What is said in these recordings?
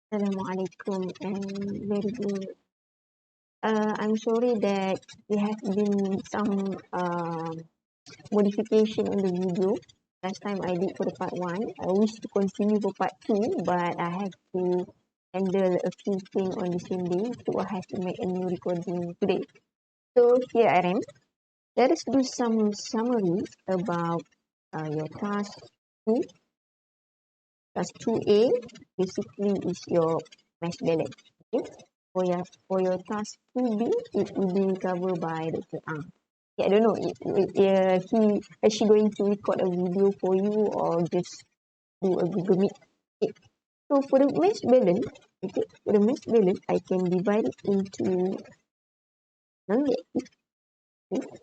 Assalamualaikum and very good. I'm sorry that there have been some modification on the video. Last time I did for the part 1. I wish to continue for part 2, but I have to handle a few things on the same day, so I have to make a new recording today. So here I am. Let us do some summary about your task 2. Task 2A basically is your mass balance. Okay? For your task 2B, it will be covered by Dr. Ang. Yeah, I don't know, is she going to record a video for you or just do a Google Meet? Okay. So for the mass balance, I can divide it into non-reactive, okay,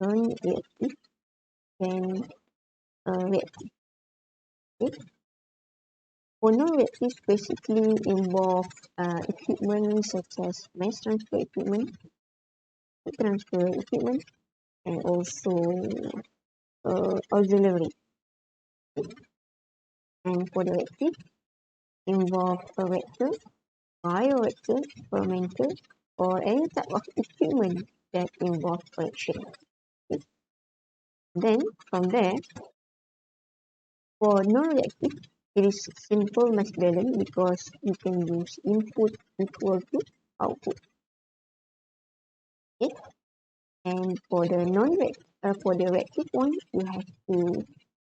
non-reactive, and reactive. Okay. For non-reactive, basically involve equipment such as mass transfer equipment, heat transfer equipment, and also auxiliary. And for the reactive, involve a reactor, bioreactor, fermenter, or any type of equipment that involve reaction. Okay. Then from there, for non-reactive, it is simple mass balance because you can use input equal to output. Okay. And for the reactive one, you have to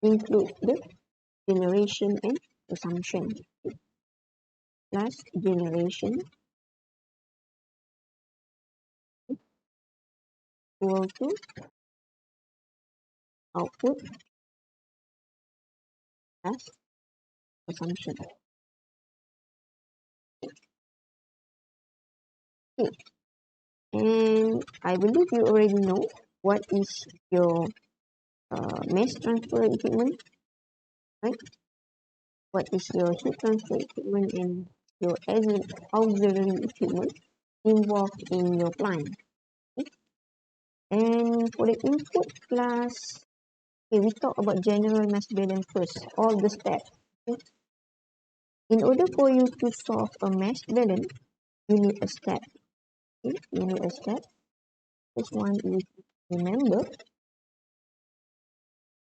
include the generation and consumption. Plus generation equal to output plus consumption. Okay. And I believe you already know what is your mass transfer equipment, right? What is your heat transfer equipment and your auxiliary equipment involved in your plant. Okay? And for the input class, okay, we talk about general mass balance first, all the steps. Okay? In order for you to solve a mass balance, you need a step. Okay? You need a step. This one is, remember,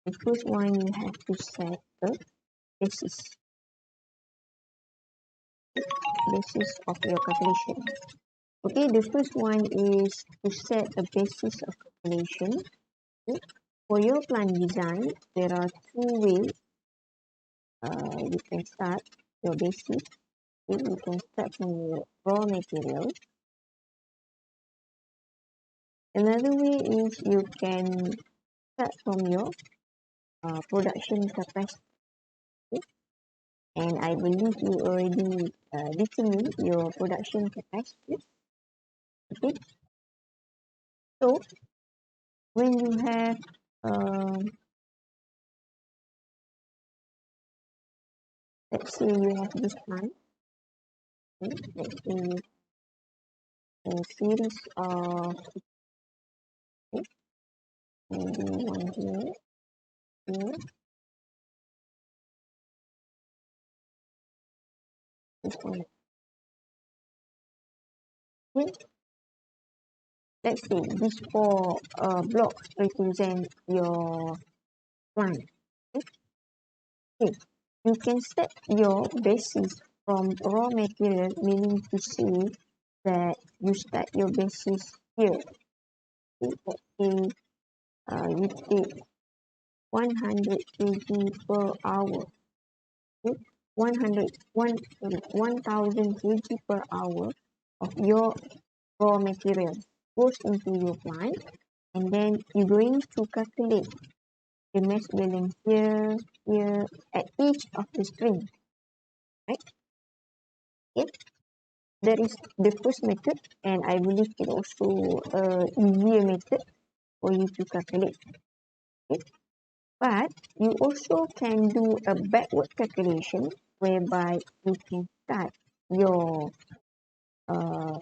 the first one you have to set a basis of your calculation. Okay, the first one is to set a basis of calculation. Okay. For your plant design, there are two ways you can start your basis. Okay. You can start from your raw material. Another way is you can start from your production capacity. Okay. And I believe you already determined your production capacity. Okay. So when you have let's say you have this plant, okay, let's say you have a series of, okay, maybe one here, this one. Okay. Let's say these four blocks represent your plant. Okay. You can set your basis from raw material, meaning to say that you start your basis here. Okay. Let's say you take 100 kg per hour. Okay. 1000 kg per hour of your raw material goes into your plant, and then you're going to calculate the mass balance here, at each of the string, right? Okay, that is the first method, and I believe it also easier method for you to calculate. Okay, but you also can do a backward calculation whereby you can start your uh,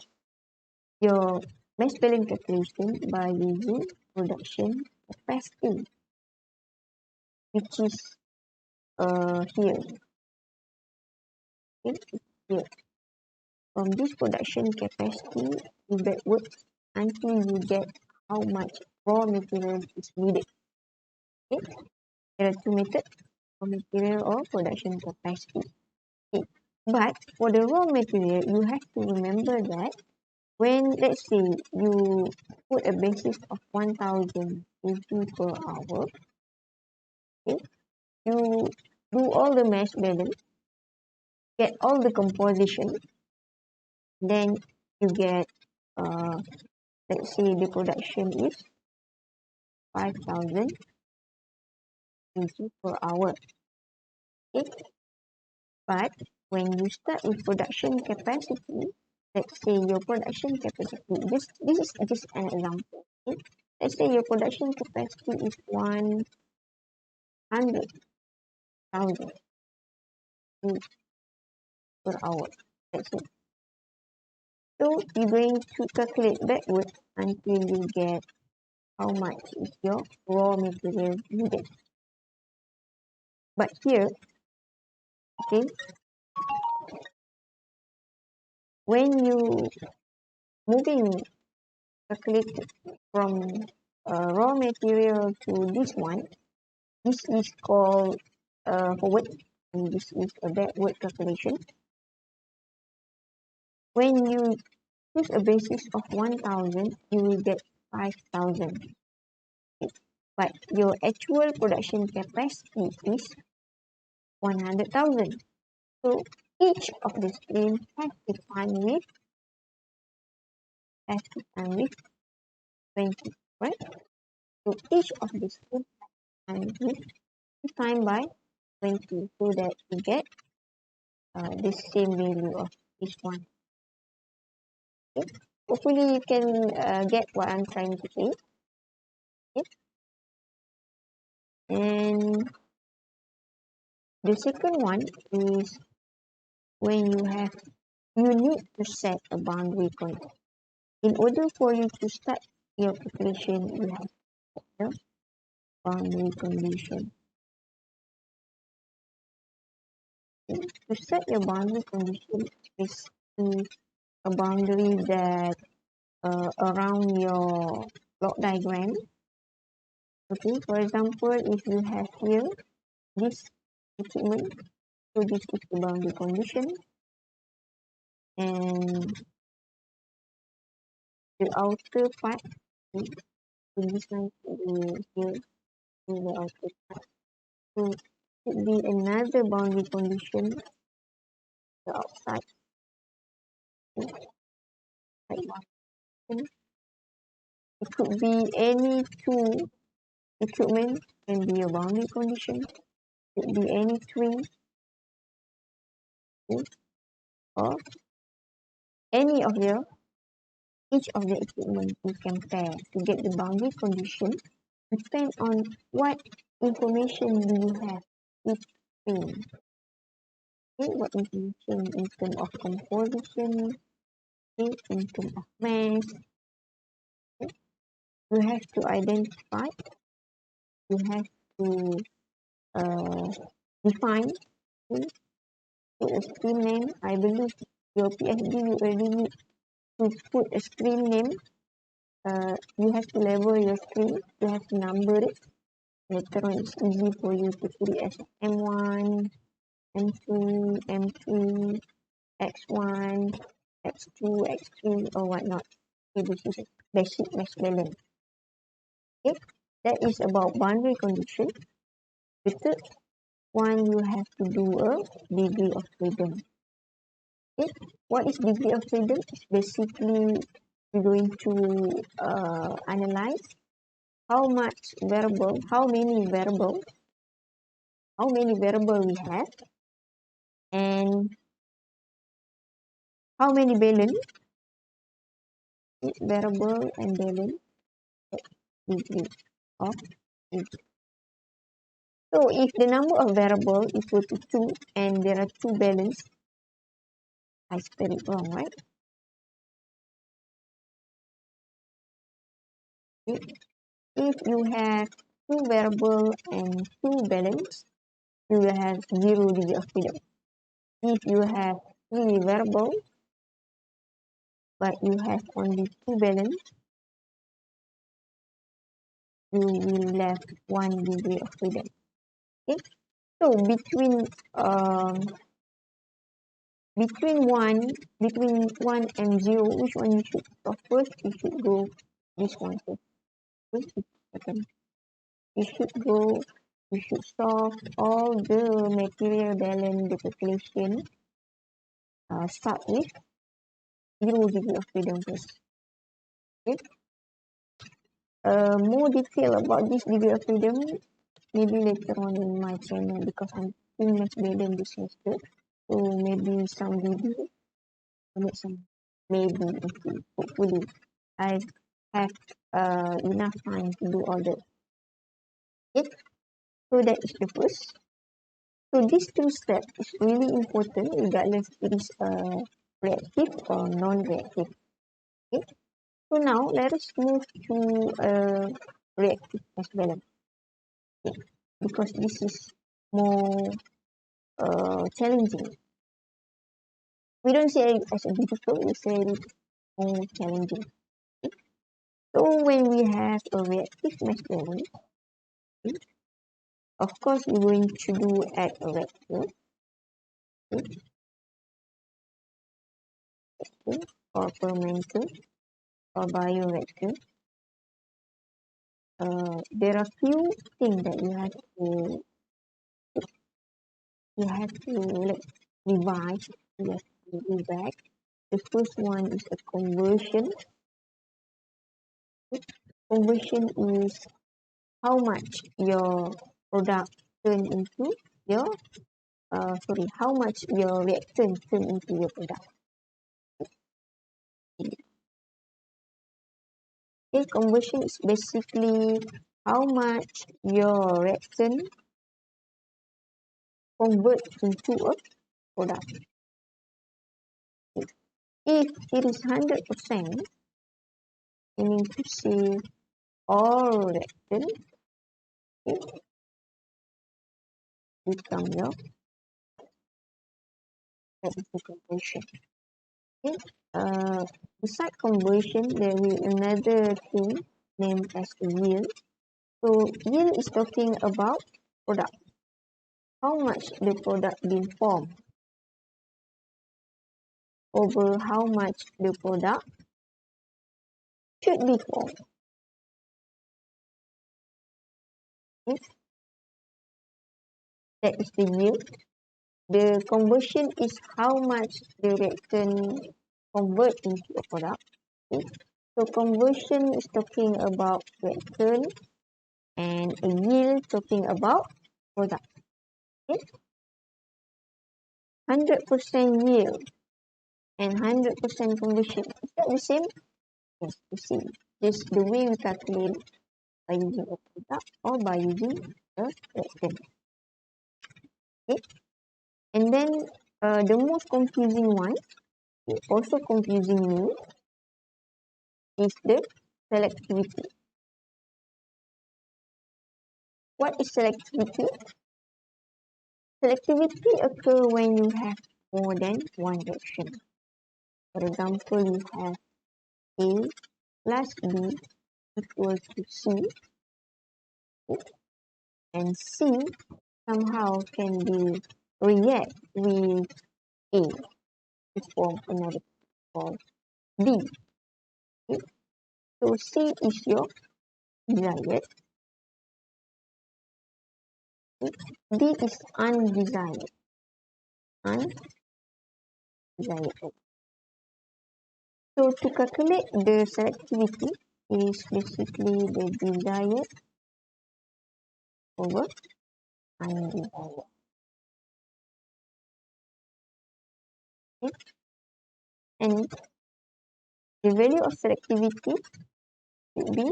your mass balance calculation by using production capacity, which is here. Okay. here. From this production capacity, you backwards until you get how much raw material is needed. Okay? There are two methods, raw material or production capacity. Okay. But for the raw material, you have to remember that when, let's say, you put a basis of 1000 kg per hour, okay, you do all the mass balance, get all the composition, then you get, let's say the production is 5000 kg per hour. Okay? But when you start with production capacity, let's say your production capacity, this is just an example. Okay? Let's say your production capacity is 100,000 per hour. That's it. So you're going to calculate backwards until you get how much is your raw material needed. But here, okay, when you moving calculate from raw material to this one, this is called forward, and this is a backward calculation. When you choose a basis of 1000, you will get 5000. But your actual production capacity is 100,000. So each of the streams has to time with 20, right? So each of the streams has to time with time by 20 so that you get the same value of this one. Okay? Hopefully you can get what I'm trying to say. Okay? And the second one is when you need to set a boundary condition. In order for you to start your calculation, you have to set the boundary condition. Okay. To set your boundary condition is a boundary that around your block diagram. Okay, for example, if you have here this equipment, so this is the boundary condition, and the outer part, okay, so this one is here in the outer part. So it could be another boundary condition, the outside, okay, like one. It could be any two equipment can be a boundary condition. It could be any three, okay, or any of the each of the equipment you can pair to get the boundary condition. Depend on what information do you have each thing. Okay, what information in terms of composition, okay, in terms of mass. Okay. You have to identify, you have to uh, define, okay, a stream name. I believe your PhD you already need to put a stream name. You have to label your stream, you have to number it. Later on, it's easy for you to put it as M1, M2, M3, X1, X2, X3, or whatnot. Okay, this is basic mass balance. Okay, that is about boundary condition. The third one, you have to do a degree of freedom. Okay, what is degree of freedom? It's basically we're going to analyze how many variable we have, and how many balance, variable and balance degree of freedom. So if the number of variable equal to 2 and there are 2 balance, I spell it wrong, right? If you have 2 variable and 2 balance, you will have 0 degree of freedom. If you have three variable, but you have only two balance, you will left one degree of freedom. Okay, so between one and zero, which one you should stop first? You should go this one first. First, second. You should solve all the material balance, the calculation. Start with 0 degree of freedom first. Okay. More detail about this degree of freedom maybe later on in my channel because I'm too much burden this semester. So maybe some video, make some maybe okay, hopefully I have enough time to do all that. Okay. So that is the first. So these two steps is really important regardless it is reactive or non-reactive. Okay. So now let us move to reactive as well. Okay. Because this is more challenging. We don't say it as a difficult, we say it more challenging. Okay. So when we have a reactive mass balance, okay, of course we're going to do at a reactor, okay, or fermenter or bioreactor. There are few things that you have to like revise, you have to go back. The first one is a conversion. Conversion is how much your product turn into your how much your reactant turn into your product. Okay, conversion is basically how much your reactant convert into a product. If it is 100%, meaning to say all reactant, okay, become your reactant conversion. Okay. Beside conversion, there is another thing named as yield. So yield is talking about product. How much the product been formed over how much the product should be formed. Okay. That is the yield. The conversion is how much the reactant convert into a product. Okay. So conversion is talking about reactant and a yield talking about product. Okay. 100% yield and 100% conversion. Is that the same? Yes, the same. Just the way we calculate by using a product or by using a reactant. Okay. And then the most confusing one, also confusing me, is the selectivity. What is selectivity? Selectivity occurs when you have more than one reaction. For example, you have A plus B equals to C, and C somehow can be react with A to form another called B. Okay? So C is your desired, okay? D is undesired. Undesired. So to calculate the selectivity is basically the desired over undesired. Okay? And the value of selectivity should be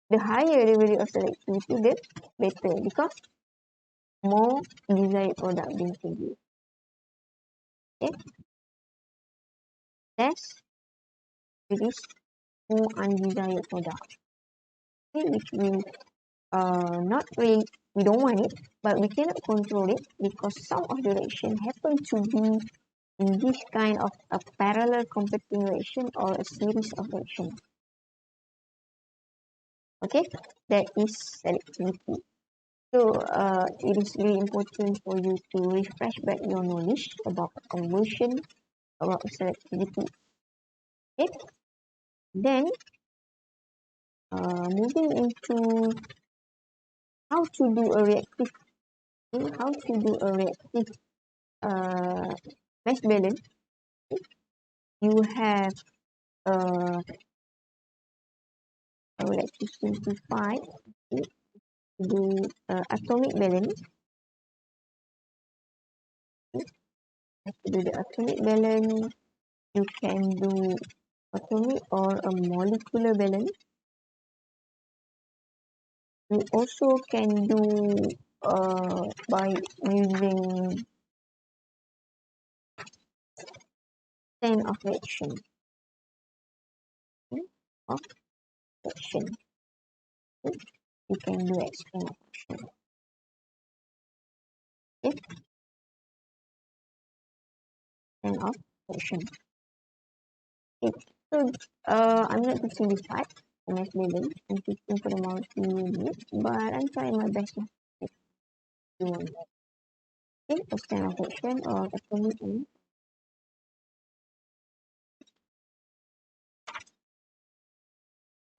the higher the value of selectivity, the better because more desired product being produced. Okay? Less it is more undesired product. Okay? Which will not really, we don't want it, but we cannot control it because some of the reaction happen to be in this kind of a parallel competing reaction or a series of reactions. Okay, that is selectivity. So it is really important for you to refresh back your knowledge about conversion, about selectivity. Okay, then moving into how to do a reactive, how to do a reactive mass balance. You have I would like to simplify it to do atomic balance. To do the atomic balance, you can do atomic or a molecular balance. You also can do by using chain of reaction. Of reaction. You can do explain of reaction. Okay, chain of reaction. Okay. So I'm not teaching this part, MS balance. I'm teaching for the multi-unit, but I'm trying my best to do one. Okay, a chain of reaction or atomic unit.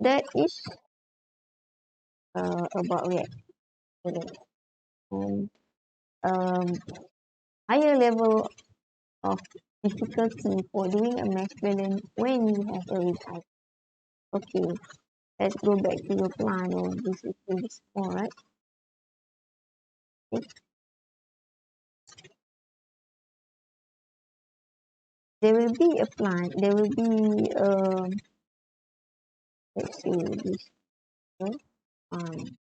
That is about reaction. And higher level of difficulty for doing a mass balance when you have a recycle. Okay, let's go back to your plan. Oh, this is really small, right? Okay. There will be a plan. There will be let's say this here. Um,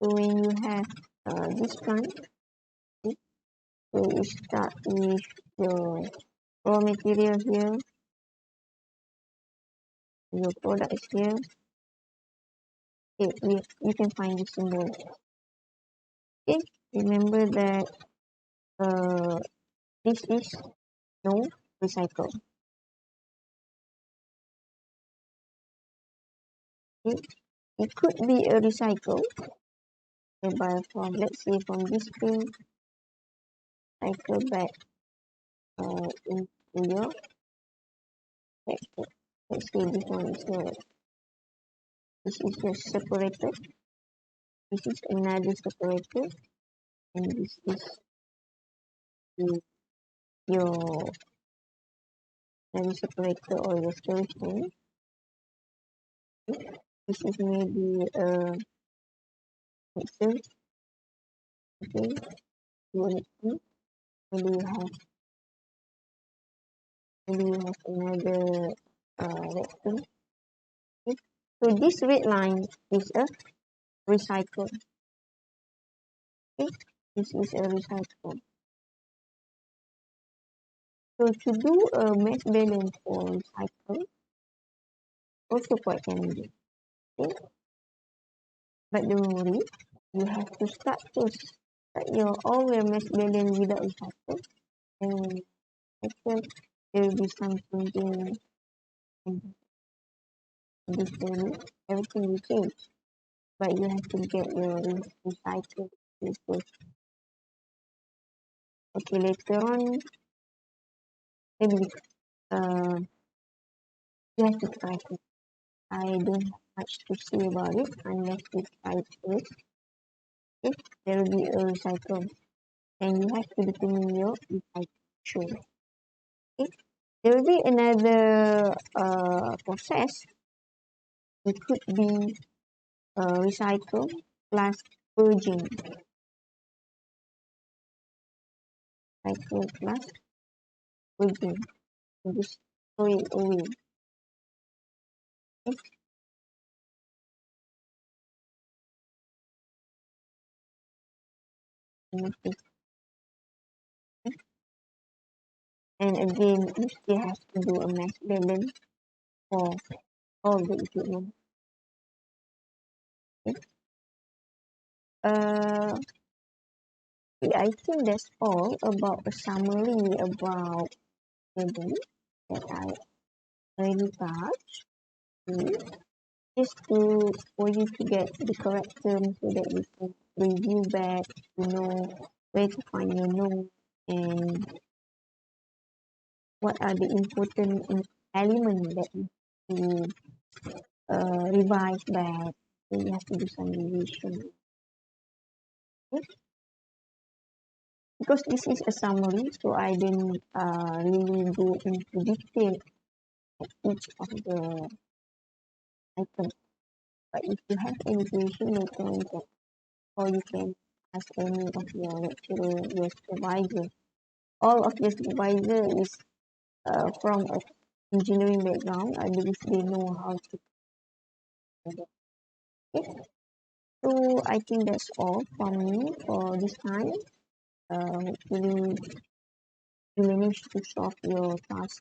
so when you have this plan, okay, so you start with your raw material here, your product is here. Okay, you can find this symbol. Okay, remember that this is no recycle. It could be a recycle whereby from let's say from this screen cycle back into your sector. Let's say this one is your this is your separator. This is another separator and this is your another separator or your storage tank. This is maybe a mixer. Okay, unit two. Maybe you have another rectum. Okay. So this red line is a recycle. Okay, this is a recycle. So to do a mass balance for recycle, also quite challenging. Okay, but don't worry, you have to start first. Start your all your mass balance without recycle, and after there will be something in this journey, everything will change. But you have to get your recycle first. Okay, later on, maybe uh, you have to try it. I don't have much to say about it unless you try it first. Okay, there will be a recycle, and you have to determine your recycle. Okay, there will be another process. It could be recycle plus purging. Recycle plus purging. So just throw it away. Okay. And again, you still have to do a mass balance for all the equipment. Okay. I think that's all about a summary about the that I already touched. Just for you to get the correct term so that you can review back, you know where to find your notes and what are the important elements that you have to revise back. So you have to do some revision. Okay? Because this is a summary, so I didn't really go into detail at each of the items. But if you have any question, you can get, or you can ask any of your lecturer, your supervisor. All of your supervisor is from an engineering background. I believe they know how to do that. Okay? So I think that's all from me for this time. Hopefully you managed to solve your task